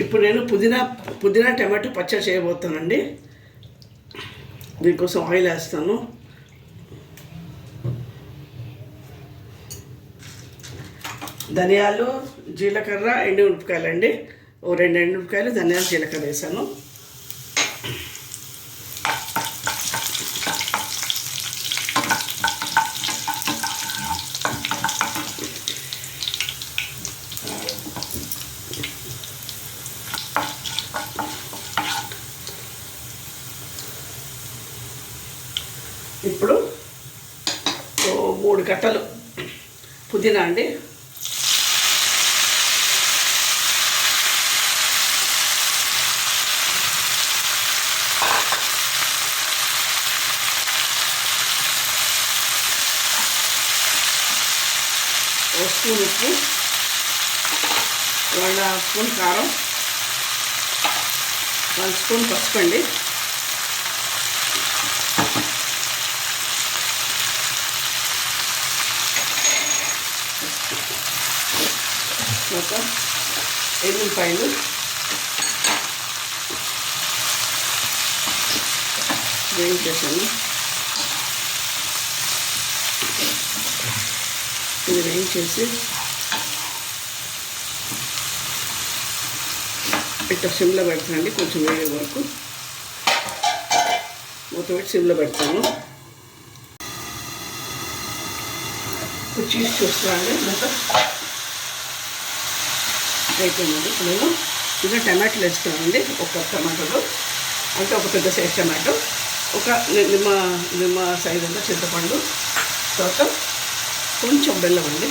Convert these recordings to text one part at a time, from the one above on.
ఇప్పుడు నేను పుదీనా టమాటో పచ్చడి చేయబోతానండి. దీనికోసం ఆయిల్ వేస్తాను. ధనియాలు, జీలకర్ర, ఎండుమిరపకాయలు అండి. ఓ 2 ఎండుమిరపకాయలు, ధనియాలు, జీలకర్ర వేసాను. ఇప్పుడు 3 కట్టలు పుదీనా అండి. ఒక స్పూన్ ఉప్పు, 1.5 స్పూన్ కారం, 1 స్పూన్ పసుపు అండి. తర్వాత ఎల్లుల్లిపాయలు, వేయించేసాను. ఇది వేయించేసి ఇట్లా సిమ్లో పెడతానండి. కొంచెం వేగే వరకు మూత పెట్టి సిమ్లో పెడతాను. చీజ్ చూస్తానండి. మూత అయిపోయిందండి. నేను ఇంకా టమాటాలు వేస్తున్నానండి. ఒక టమాటోలు అంటే ఒక పెద్ద సైజ్ టమాటో, ఒక నిమ్మ సైజ్ అంతా చింతపండు, తర్వాత కొంచెం బెల్లం అండి.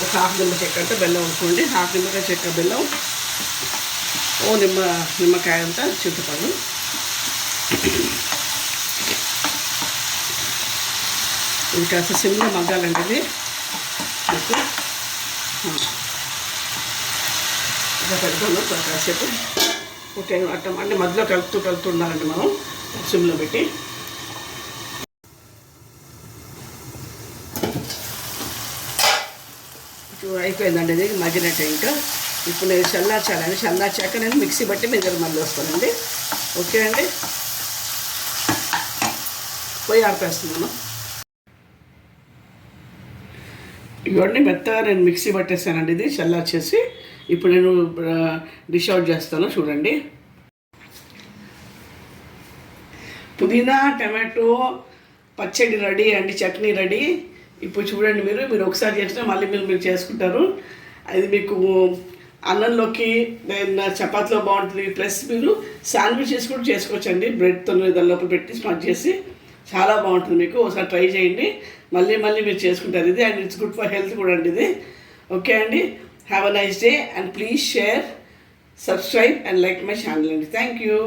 ఒక 1/2 నిమ్మ చెక్క అంటే బెల్లం అనుకోండి. 1/2 నిమ్మకాయ చెక్క బెల్లం, ఓ నిమ్మకాయ అంతా చింతపండు. ఇది కాస్త సిమ్లో మగ్గాలండి. ఇది మీకు ఇలా పెడతాను కాసేపు. ఓకే, అట్లా అంటే మధ్యలో కలుపుతూ ఉండాలండి మనం సిమ్లో పెట్టి. అయిపోయిందండి. ఇది మగ్గినట్టే. ఇంకా ఇప్పుడు నేను చల్లార్చాక నేను మిక్సీ బట్టి మీ దగ్గర మళ్ళీ వస్తానండి. ఓకే అండి, పొయ్యి ఆపేస్తున్నాను. ఇవన్నీ మెత్తగా నేను మిక్సీ పట్టేస్తానండి. ఇది చల్లార్చేసి ఇప్పుడు నేను డిష్ అవుట్ చేస్తాను. చూడండి, పుదీనా టమాటో పచ్చడి రెడీ అండి. చట్నీ రెడీ. ఇప్పుడు చూడండి, మీరు ఒకసారి చేసినా మళ్ళీ మీరు చేసుకుంటారు. అది మీకు అన్నంలోకి చపాతీలో బాగుంటుంది. ప్లస్ మీరు శాండ్విచెస్ కూడా చేసుకోవచ్చండి. బ్రెడ్తో దాని లోపల పెట్టి స్మచ్ చేసి చాలా బాగుంటుంది. మీకు ఒకసారి ట్రై చేయండి, మళ్ళీ మీరు చేసుకుంటారు ఇది. And it's good for health కూడా అండి ఇది. ఓకే అండి, have a nice day and please share, subscribe and like my channel అండి. Thank you.